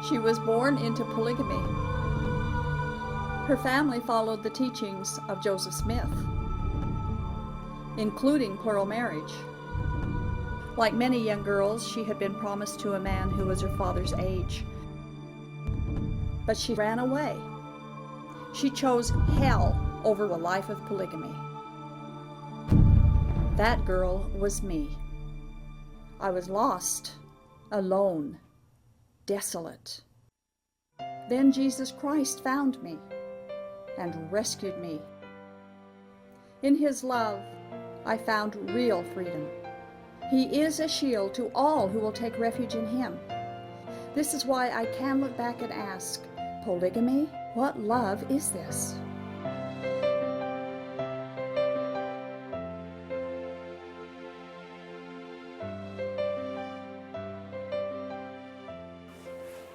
She was born into polygamy. Her family followed the teachings of Joseph Smith, including plural marriage. Like many young girls, she had been promised to a man who was her father's age. But she ran away. She chose hell over a life of polygamy. That girl was me. I was lost, alone, desolate. Then Jesus Christ found me and rescued me. In His love, I found real freedom. He is a shield to all who will take refuge in Him. This is why I can look back and ask, polygamy? What love is this?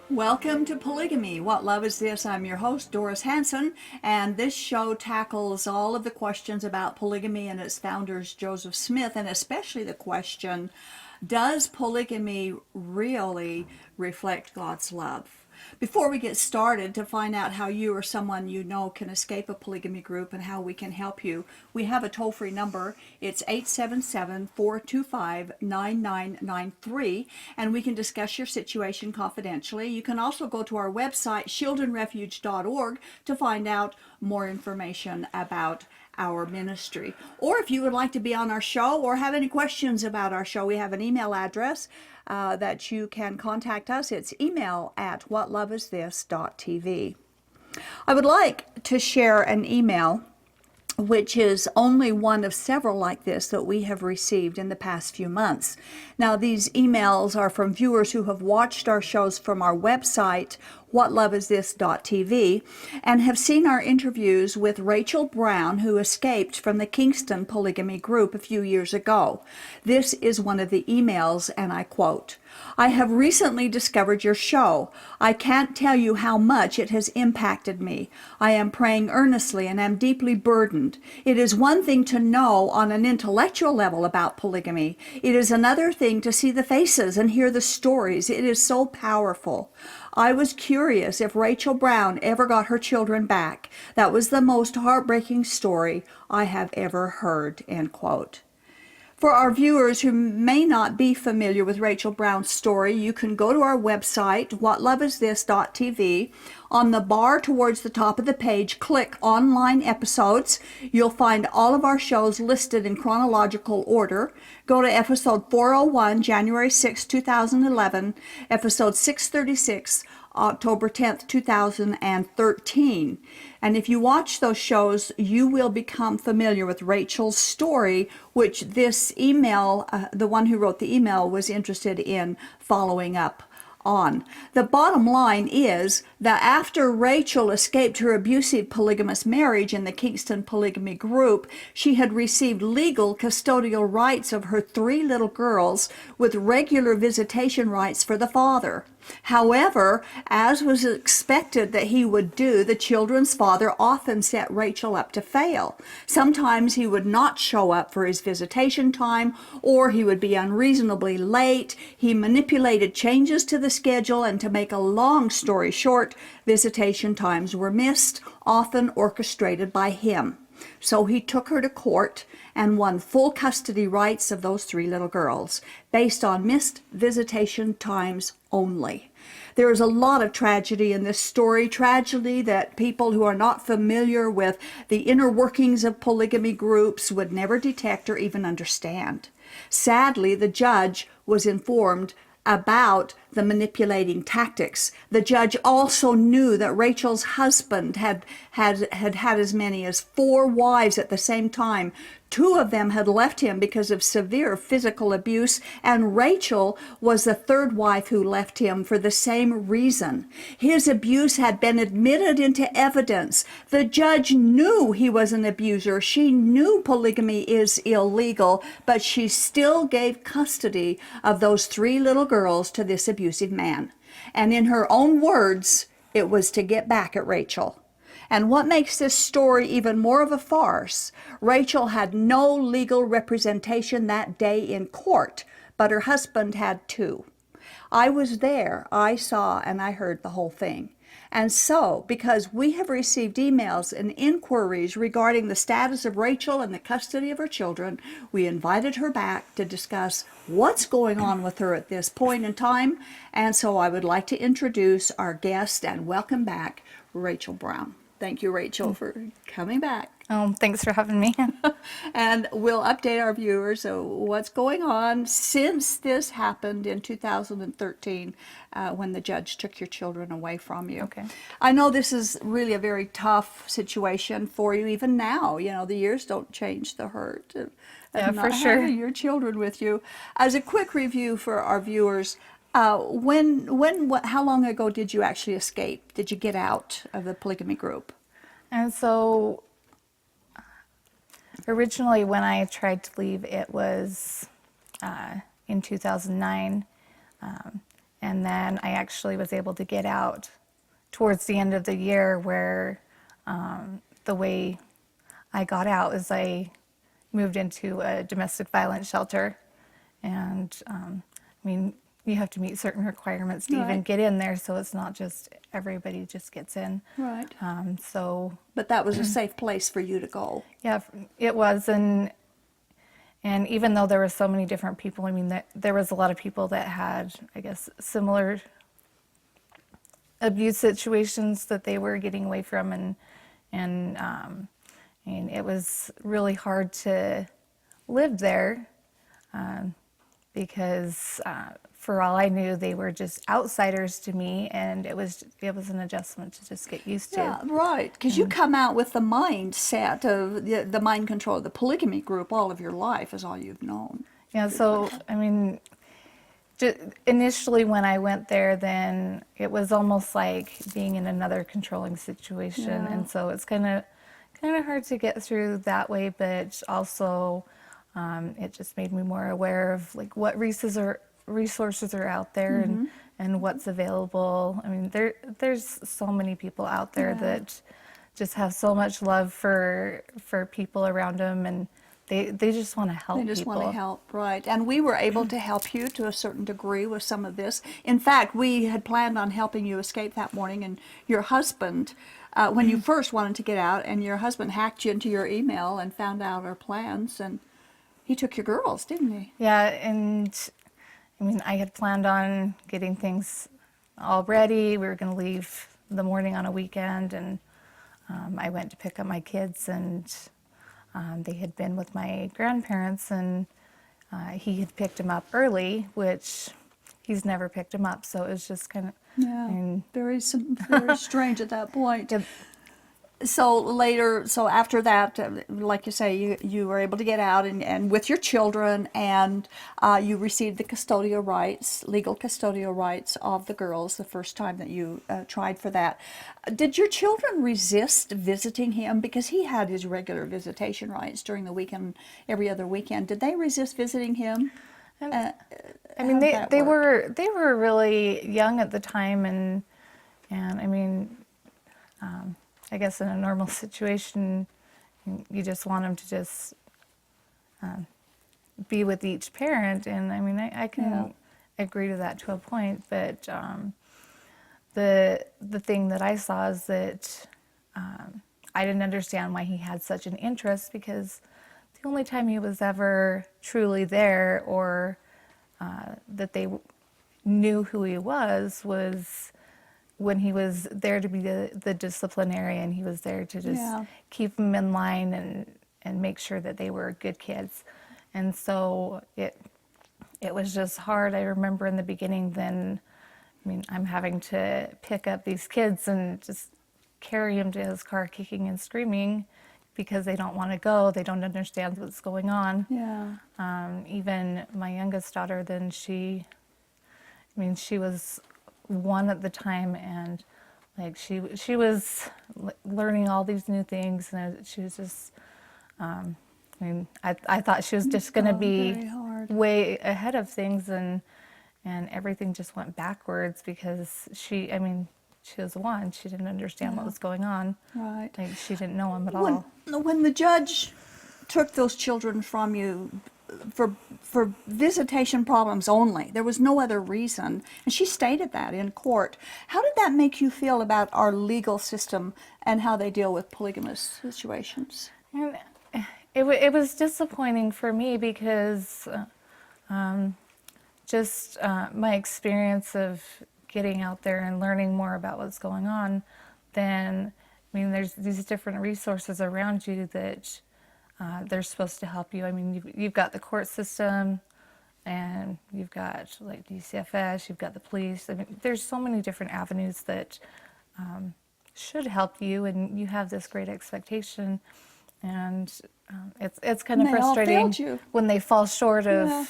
Welcome to Polygamy. What love is this? I'm your host, Doris Hanson, and this show tackles all of the questions about polygamy and its founders, Joseph Smith, and especially the question, does polygamy really reflect God's love? Before we get started, to find out how you or someone you know can escape a polygamy group and how we can help you, we have a toll-free number. It's 877-425-9993, and we can discuss your situation confidentially. You can also go to our website, shieldandrefuge.org, to find out more information about our ministry. Or if you would like to be on our show or have any questions about our show, we have an email address that you can contact us. It's email@whatloveisthis.tv. I would like to share an email which is only one of several like this that we have received in the past few months. Now, these emails are from viewers who have watched our shows from our website, whatloveisthis.tv, and have seen our interviews with Rachel Brown, who escaped from the Kingston polygamy group a few years ago. This is one of the emails, and I quote, "I have recently discovered your show. I can't tell you how much it has impacted me. I am praying earnestly and am deeply burdened. It is one thing to know on an intellectual level about polygamy. It is another thing to see the faces and hear the stories. It is so powerful. I was curious if Rachel Brown ever got her children back. That was the most heartbreaking story I have ever heard," end quote. For our viewers who may not be familiar with Rachel Brown's story, you can go to our website, whatloveisthis.tv. On the bar towards the top of the page, click Online Episodes. You'll find all of our shows listed in chronological order. Go to episode 401, January 6, 2011, episode 636, October 10th, 2013. And if you watch those shows, you will become familiar with Rachel's story, which this email, the one who wrote the email, was interested in following up on. The bottom line is that after Rachel escaped her abusive polygamous marriage in the Kingston polygamy group, she had received legal custodial rights of her 3 little girls with regular visitation rights for the father. However, as was expected that he would do, the children's father often set Rachel up to fail. Sometimes he would not show up for his visitation time, or he would be unreasonably late. He manipulated changes to the schedule, and to make a long story short, visitation times were missed, often orchestrated by him. So he took her to court and won full custody rights of those 3 little girls, based on missed visitation times only. There is a lot of tragedy in this story, tragedy that people who are not familiar with the inner workings of polygamy groups would never detect or even understand. Sadly, the judge was informed about the manipulating tactics. The judge also knew that Rachel's husband had as many as 4 wives at the same time. 2 of them had left him because of severe physical abuse, and Rachel was the 3rd wife who left him for the same reason. His abuse had been admitted into evidence. The judge knew he was an abuser. She knew polygamy is illegal, but she still gave custody of those 3 little girls to this abusive man. And in her own words, it was to get back at Rachel. And what makes this story even more of a farce, Rachel had no legal representation that day in court, but her husband had 2. I was there. I saw and I heard the whole thing. And so, because we have received emails and inquiries regarding the status of Rachel and the custody of her children, we invited her back to discuss what's going on with her at this point in time. And so I would like to introduce our guest and welcome back Rachel Brown. Thank you, Rachel, for coming back. Thanks for having me. And we'll update our viewers of what's going on since this happened in 2013 when the judge took your children away from you. Okay. I know this is really a very tough situation for you even now. You know, the years don't change the hurt of Yeah, not for sure. having your children with you. As a quick review for our viewers, how long ago did you actually escape? Did you get out of the polygamy group? And so originally when I tried to leave, it was in 2009. And then I actually was able to get out towards the end of the year, where the way I got out is I moved into a domestic violence shelter. And I mean, you have to meet certain requirements to even Right. get in there, so it's not just everybody just gets in. Right. But that was a safe place for you to go. yeah, it was, and even though there were so many different people, I mean, there was a lot of people that had, I guess, similar abuse situations that they were getting away from, and it was really hard to live there because for all I knew, they were just outsiders to me, and it was an adjustment to just get used to. Yeah, right. Because you come out with the mindset of the mind control, the polygamy group, all of your life is all you've known. Yeah, so I mean, initially when I went there, then it was almost like being in another controlling situation, Yeah. and so it's kind of hard to get through that way, but also it just made me more aware of like what resources are out there and what's available. I mean, there's so many people out there Yeah. that just have so much love for people around them, and they just want to help They just people. want to help, right. And we were able to help you to a certain degree with some of this. In fact, we had planned on helping you escape that morning, and your husband, when you first wanted to get out, and your husband hacked you into your email and found out our plans, and he took your girls, didn't he? Yeah, and I mean, I had planned on getting things all ready. We were going to leave the morning on a weekend, and I went to pick up my kids, and they had been with my grandparents, and he had picked them up early, which he's never picked them up, so it was just kind of, Yeah, very strange at that point. yeah, So after that, like you say, you were able to get out and with your children, and you received the legal custodial rights of the girls the first time that you tried for that. Did your children resist visiting him? Because he had his regular visitation rights during the weekend, every other weekend. Did they resist visiting him? I mean, How'd that they work? were really young at the time, and I mean, I guess in a normal situation, you just want them to just be with each parent, and I mean, I can agree to that to a point, but the thing that I saw is that I didn't understand why he had such an interest, because the only time he was ever truly there, or that they knew who he was when he was there to be the disciplinarian. He was there to just keep them in line and make sure that they were good kids. And so it was just hard. I remember in the beginning then, I mean, I'm having to pick up these kids and just carry him to his car kicking and screaming because they don't want to go. They don't understand what's going on. Yeah. Even my youngest daughter, then she was 1 at the time, and like she was learning all these new things, and she was just, I thought she was just going to be very hard. way ahead of things, and everything just went backwards because she was 1. She didn't understand what was going on. Right. Like, she didn't know him at all. When the judge took those children from you, for visitation problems only. There was no other reason, and she stated that in court. How did that make you feel about our legal system and how they deal with polygamous situations? And it was disappointing for me because just my experience of getting out there and learning more about what's going on, then, I mean, there's these different resources around you that they're supposed to help you. I mean, you've got the court system, and you've got like DCFS, you've got the police. I mean, there's so many different avenues that should help you, and you have this great expectation, and it's kind of And they all frustrating failed you. when they fall short of Yeah.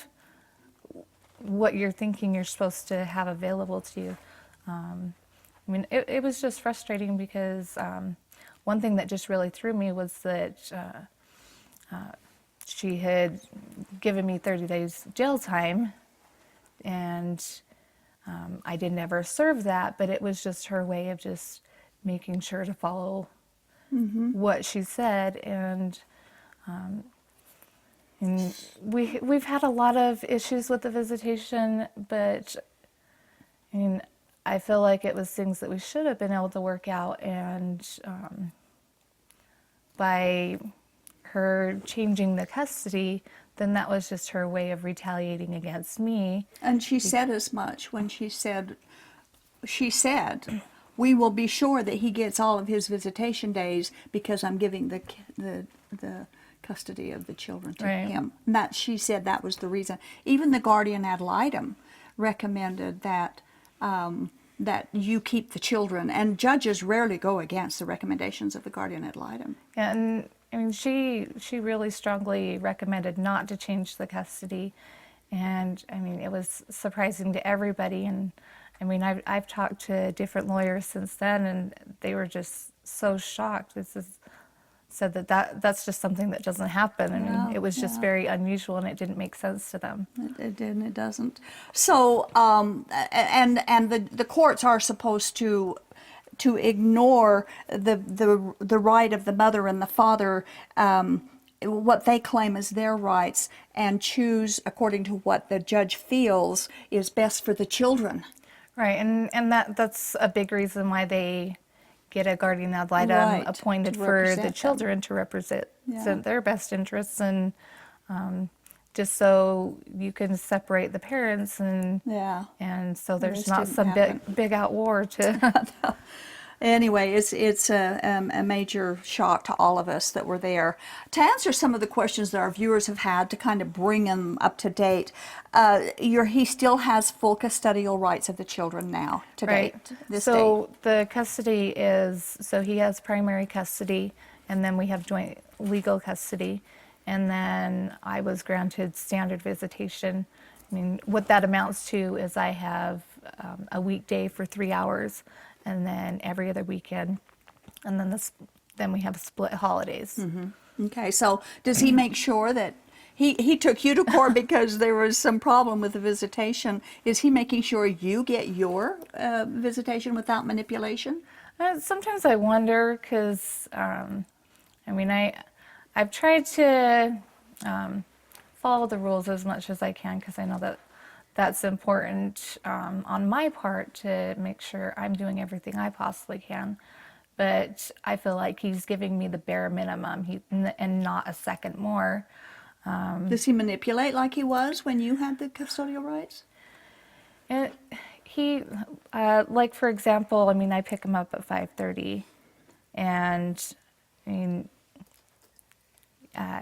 what you're thinking you're supposed to have available to you. I mean, it was just frustrating because one thing that just really threw me was that she had given me 30 days jail time, and I didn't ever serve that, but it was just her way of just making sure to follow what she said. And we've had a lot of issues with the visitation, but I mean, I feel like it was things that we should have been able to work out, and by her changing the custody, then that was just her way of retaliating against me. And she said as much when she said, we will be sure that he gets all of his visitation days because I'm giving the custody of the children to Right. him. And that, she said that was the reason. Even the guardian ad litem recommended that that you keep the children, and judges rarely go against the recommendations of the guardian ad litem. And I mean, she really strongly recommended not to change the custody, and I mean, it was surprising to everybody. And I mean, I've talked to different lawyers since then, and they were just so shocked. Said that's just something that doesn't happen. I mean, it was just very unusual, and it didn't make sense to them. It didn't. It doesn't. So, and the courts are supposed to ignore the right of the mother and the father, what they claim as their rights, and choose according to what the judge feels is best for the children. Right, and that's a big reason why they get a guardian ad litem Right, appointed to for represent the them. children to represent Yeah. their best interests, and just so you can separate the parents, and Yeah. so there's This not didn't some happen. big out war to. Anyway, it's a major shock to all of us that were there. To answer some of the questions that our viewers have had, to kind of bring them up to date, he still has full custodial rights of the children now, to date, this So the custody is, so he has primary custody, and then we have joint legal custody, and then I was granted standard visitation. I mean, what that amounts to is I have a weekday for 3 hours, and then every other weekend, and then we have split holidays. date. Okay, so does he make sure that he took you to court because there was some problem with the visitation? Is he making sure you get your visitation without manipulation? Sometimes I wonder, because I mean, I've tried to follow the rules as much as I can, because I know that that's important on my part, to make sure I'm doing everything I possibly can. But I feel like he's giving me the bare minimum, and not a second more. Does he manipulate like he was when you had the custodial rights? And he, like for example, I mean, I pick him up at 5:30, and I mean,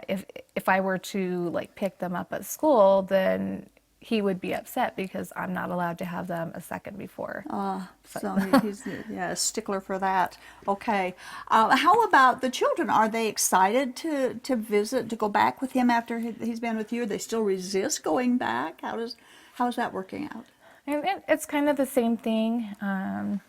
if I were to like pick them up at school, then he would be upset because I'm not allowed to have them a second before. So he's a stickler for that. Okay. How about the children? Are they excited to visit, to go back with him after he's been with you? Or they still resist going back? How's that working out? And it's kind of the same thing. I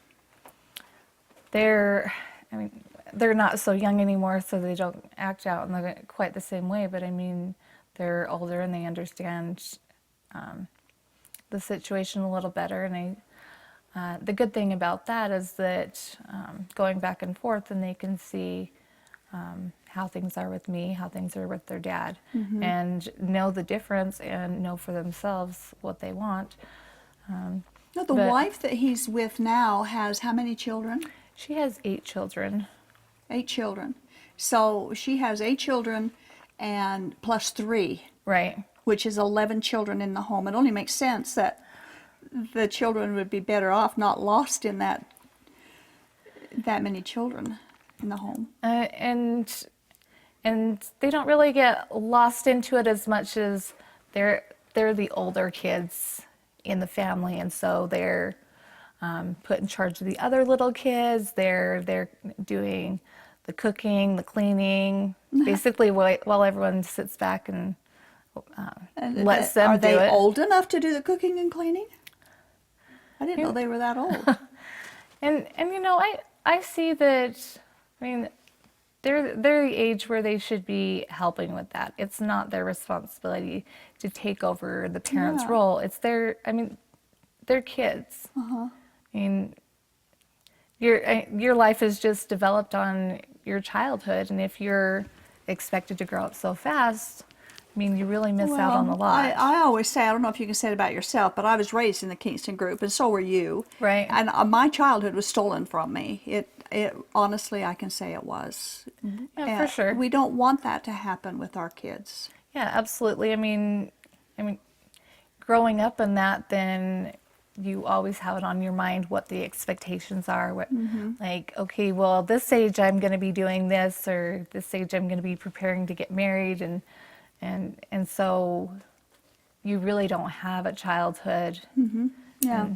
mean, they're not so young anymore, so they don't act out in quite the same way. But I mean, they're older and they understand the situation a little better. And the good thing about that is that going back and forth, and they can see how things are with me, how things are with their dad, and know the difference and know for themselves what they want. Now, the But- wife that he's with now has how many children? She has 8 children. 8 children. So she has 8 children and plus 3, Right. which is 11 children in the home. It only makes sense that the children would be better off not lost in that many children in the home. And they don't really get lost into it as much as they're the older kids in the family, and so they're put in charge of the other little kids. They're doing the cooking, the cleaning, basically while everyone sits back and lets them Are do they it. old enough to do the cooking and cleaning? I didn't know they were that old. And you know, I see that. I mean, they're the age where they should be helping with that. It's not their responsibility to take over the parents' Yeah. role. It's their. I mean, they're kids. I mean, your life is just developed on your childhood, and if you're expected to grow up so fast, I mean, you really miss out on a lot. I always say, I don't know if you can say it about yourself, but I was raised in the Kingston group, and so were you. Right. And my childhood was stolen from me. It honestly, I can say it was. Yeah, And for sure. We don't want that to happen with our kids. Yeah, absolutely. I mean, growing up in that, then you always have it on your mind what the expectations are. What, like, okay, well, this age I'm going to be doing this, or this age I'm going to be preparing to get married, and so you really don't have a childhood. Yeah.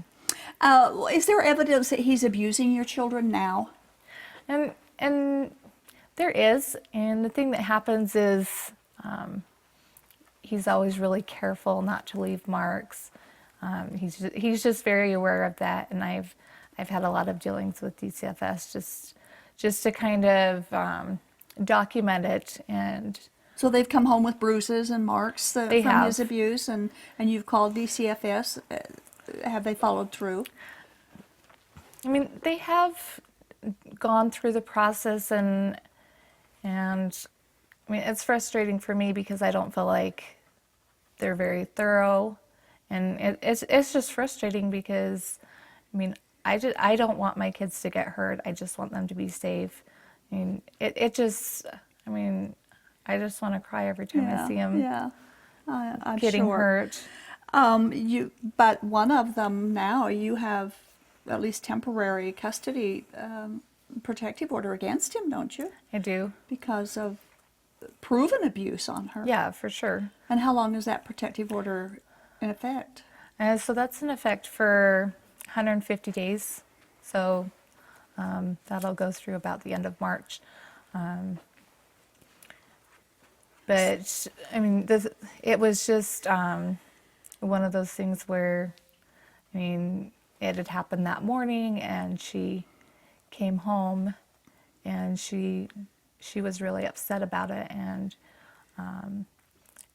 Is there evidence that he's abusing your children now? And there is, and the thing that happens is he's always really careful not to leave marks. He's just very aware of that, and I've had a lot of dealings with DCFS just to kind of document it. And So they've come home with bruises and marks from have. his abuse, and you've called DCFS. Have they followed through? I mean, they have gone through the process, and I mean, it's frustrating for me because I don't feel like they're very thorough, and it's just frustrating because, I mean, I don't want my kids to get hurt. I just want them to be safe. I mean, I mean, I just want to cry every time I see them I'm getting sure. hurt. But one of them now, you have at least temporary custody protective order against him, don't you? I do. Because of proven abuse on her. Yeah, for sure. And how long is that protective order in effect? So that's in effect for 150 days. So that'll go through about the end of March. But I mean, it was just one of those things where, I mean, it had happened that morning, and she came home, and she was really upset about it, and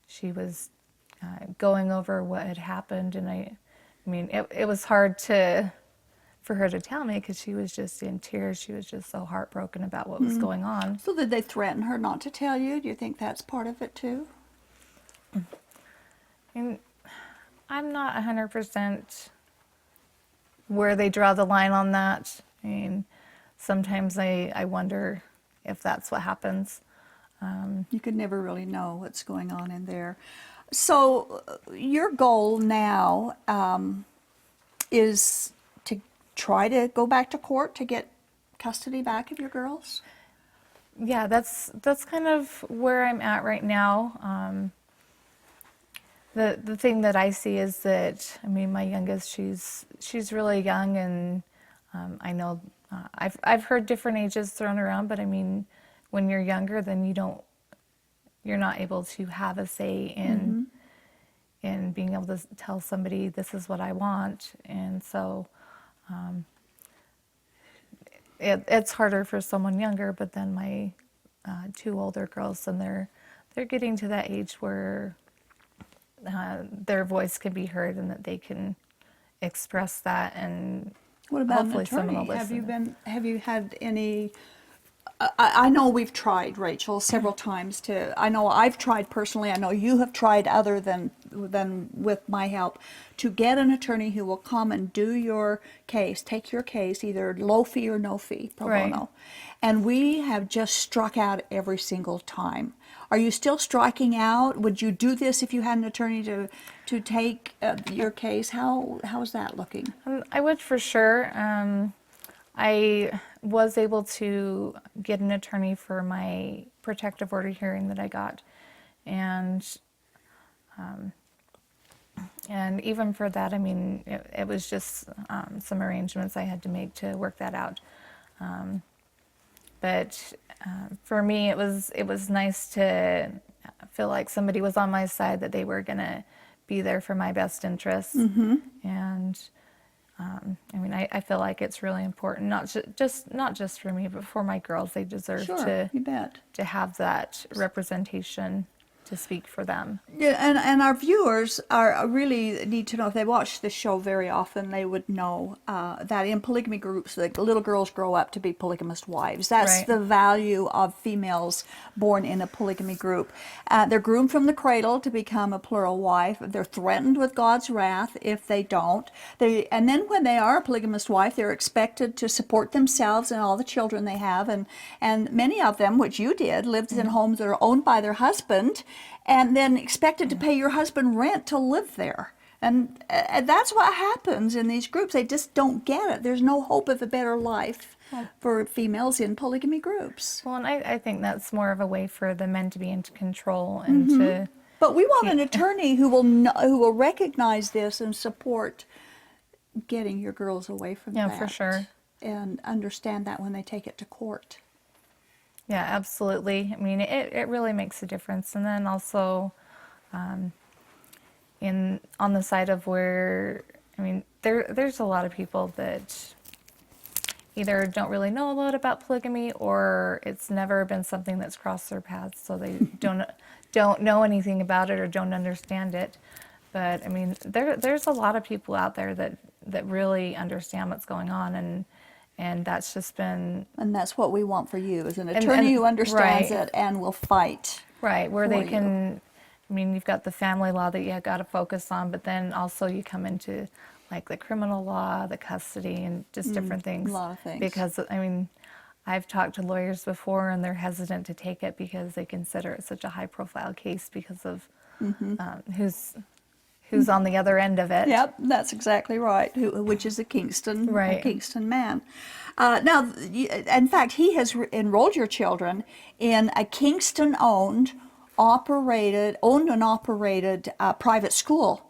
she was going over what had happened, and I mean, it was hard for her to tell me because she was just in tears. She was just so heartbroken about what was going on. So did they threaten her not to tell you? Do you think that's part of it too? And I'm not 100% where they draw the line on that. I mean, sometimes I wonder if that's what happens. You could never really know what's going on in there. So your goal now is to try to go back to court to get custody back of your girls? Yeah, that's kind of where I'm at right now. The thing that I see is that, I mean, my youngest, she's really young, and I know I've heard different ages thrown around, but I mean, when you're younger, then you're not able to have a say in being able to tell somebody this is what I want, and so it's harder for someone younger. But then my 2 older girls, and they're getting to that age where their voice can be heard and that they can express that, and What about an hopefully someone attorney? will listen. Have you had any I know we've tried, Rachel, several times I know I've tried personally, I know you have tried other than with my help, to get an attorney who will come and do your case, take your case, either low fee or no fee, pro Right. bono. And we have just struck out every single time. Are you still striking out? Would you do this if you had an attorney to take your case? How's that looking? I would for sure. I was able to get an attorney for my protective order hearing that I got, and even for that, I mean, it was just some arrangements I had to make to work that out. But for me, it was nice to feel like somebody was on my side, that they were gonna be there for my best interests, and. I mean, I feel like it's really important, not just for me, but for my girls. They deserve Sure, you bet. to have that representation to speak for them. Yeah, and our viewers really need to know, if they watch this show very often, they would know that in polygamy groups, the little girls grow up to be polygamist wives. That's Right. the value of females born in a polygamy group. They're groomed from the cradle to become a plural wife. They're threatened with God's wrath if they don't. And then when they are a polygamist wife, they're expected to support themselves and all the children they have. And many of them, which you did, lived in homes that are owned by their husband, and then expected to pay your husband rent to live there. And that's what happens in these groups. They just don't get it. There's no hope of a better life for females in polygamy groups. Well, and I think that's more of a way for the men to be in control and to. But we want an attorney who will recognize this and support getting your girls away from that. Yeah, for sure. And understand that when they take it to court. Yeah, absolutely. I mean, it really makes a difference. And then also, on the side of where, I mean, there's a lot of people that either don't really know a lot about polygamy, or it's never been something that's crossed their paths, so they don't know anything about it or don't understand it. But I mean, there's a lot of people out there that really understand what's going on, and that's just been. And that's what we want for you, is an attorney who understands right. it and will fight. Right, where they for can, you. I mean, you've got the family law that you got to focus on, but then also you come into like the criminal law, the custody, and just different things. A lot of things. Because, I mean, I've talked to lawyers before, and they're hesitant to take it because they consider it such a high-profile case because of who's on the other end of it. Yep, that's exactly right. Which is a Kingston, Right. a Kingston man. Now, in fact, he has enrolled your children in a Kingston-owned and operated private school.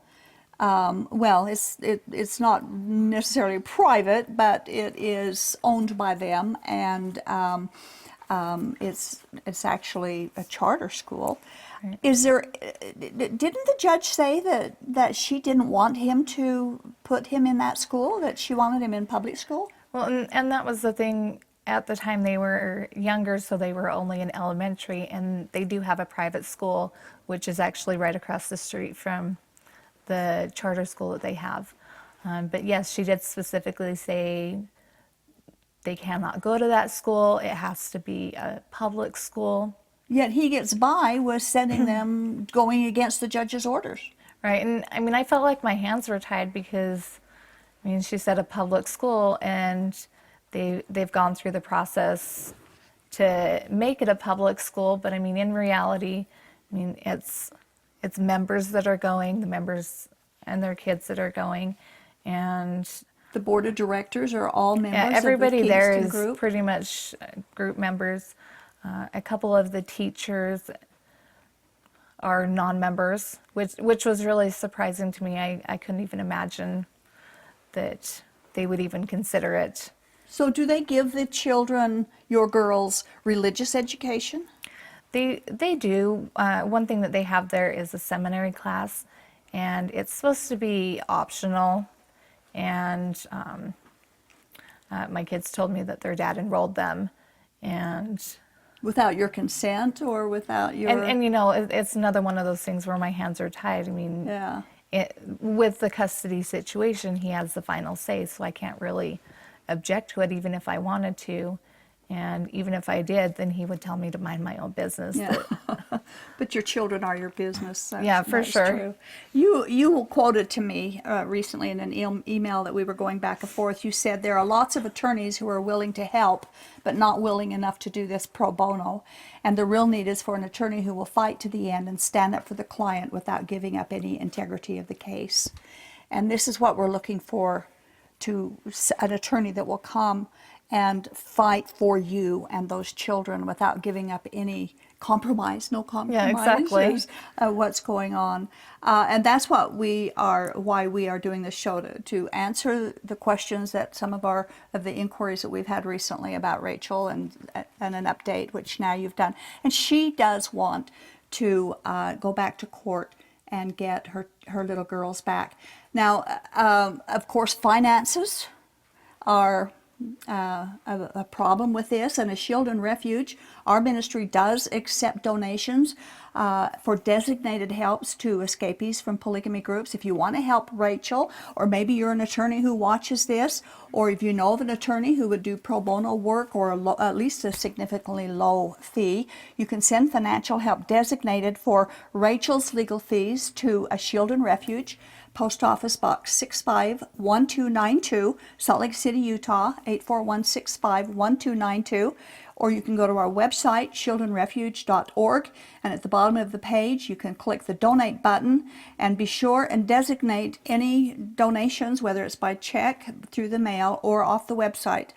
Well, it's not necessarily private, but it is owned by them, and it's actually a charter school. Right. Didn't the judge say that she didn't want him to put him in that school, that she wanted him in public school? Well, and that was the thing. At the time, they were younger, so they were only in elementary, and they do have a private school, which is actually right across the street from the charter school that they have. But yes, she did specifically say they cannot go to that school. It has to be a public school. Yet he gets by with sending them going against the judge's orders. Right, and I mean, I felt like my hands were tied because, I mean, she said a public school, and they've gone through the process to make it a public school, but I mean, in reality, I mean, it's members that are going, the members and their kids that are going, and The board of directors are all members yeah, everybody of the there Kingston is group. pretty much group members. A couple of the teachers are non-members, which was really surprising to me. I couldn't even imagine that they would even consider it. So do they give the children, your girls, religious education? They do. One thing that they have there is a seminary class, and it's supposed to be optional. And my kids told me that their dad enrolled them, and Without your consent or without your... and you know, it's another one of those things where my hands are tied. I mean, Yeah. With the custody situation, he has the final say, so I can't really object to it, even if I wanted to. And even if I did, then he would tell me to mind my own business. Yeah. But your children are your business. Yeah, for sure. True. You quoted to me recently in an email that we were going back and forth. You said there are lots of attorneys who are willing to help, but not willing enough to do this pro bono. And the real need is for an attorney who will fight to the end and stand up for the client without giving up any integrity of the case. And this is what we're looking for, to an attorney that will come and fight for you and those children without giving up any compromise, no compromise. Yeah, exactly. What's going on. And that's why we are doing this show, to answer the questions that some of the inquiries that we've had recently about Rachel, and an update, which now you've done. And she does want to go back to court and get her little girls back. Now, of course, finances are a problem with this, and a Shield and Refuge, our ministry does accept donations for designated helps to escapees from polygamy groups. If you want to help Rachel, or maybe you're an attorney who watches this, or if you know of an attorney who would do pro bono work, or at least a significantly low fee, you can send financial help designated for Rachel's legal fees to a Shield and Refuge, Post Office Box 651292, Salt Lake City, Utah 841651292. Or you can go to our website, shieldandrefuge.org, and at the bottom of the page you can click the donate button, and be sure and designate any donations, whether it's by check, through the mail, or off the website.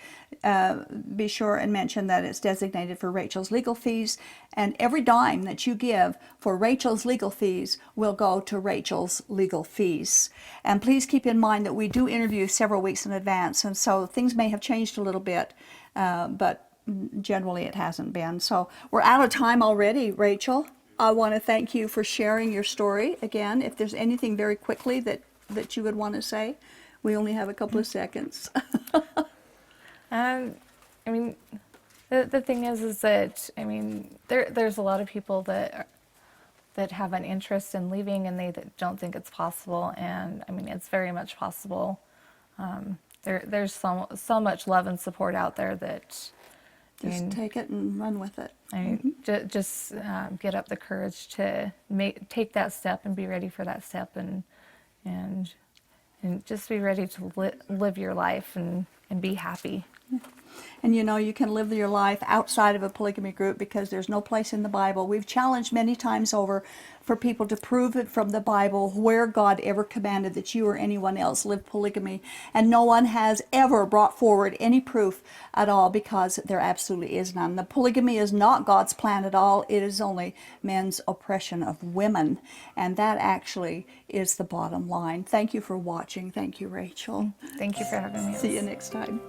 Be sure and mention that it's designated for Rachel's legal fees, and every dime that you give for Rachel's legal fees will go to Rachel's legal fees. And please keep in mind that we do interview several weeks in advance, and so things may have changed a little bit, but generally it hasn't been. So we're out of time already, Rachel. I want to thank you for sharing your story again. If there's anything very quickly that you would want to say, we only have a couple of seconds. I mean, the thing is that, I mean, there's a lot of people that have an interest in leaving, and they don't think it's possible. And I mean, it's very much possible. There's so much love and support out there that, Just take it and run with it. I mean, just get up the courage to take that step and be ready for that step, and just be ready to live your life and be happy. And you know, you can live your life outside of a polygamy group, because there's no place in the Bible. We've challenged many times over for people to prove it from the Bible where God ever commanded that you or anyone else live polygamy. And no one has ever brought forward any proof at all, because there absolutely is none. The polygamy is not God's plan at all. It is only men's oppression of women. And that actually is the bottom line. Thank you for watching. Thank you, Rachel. Thank you for having me. See you next time.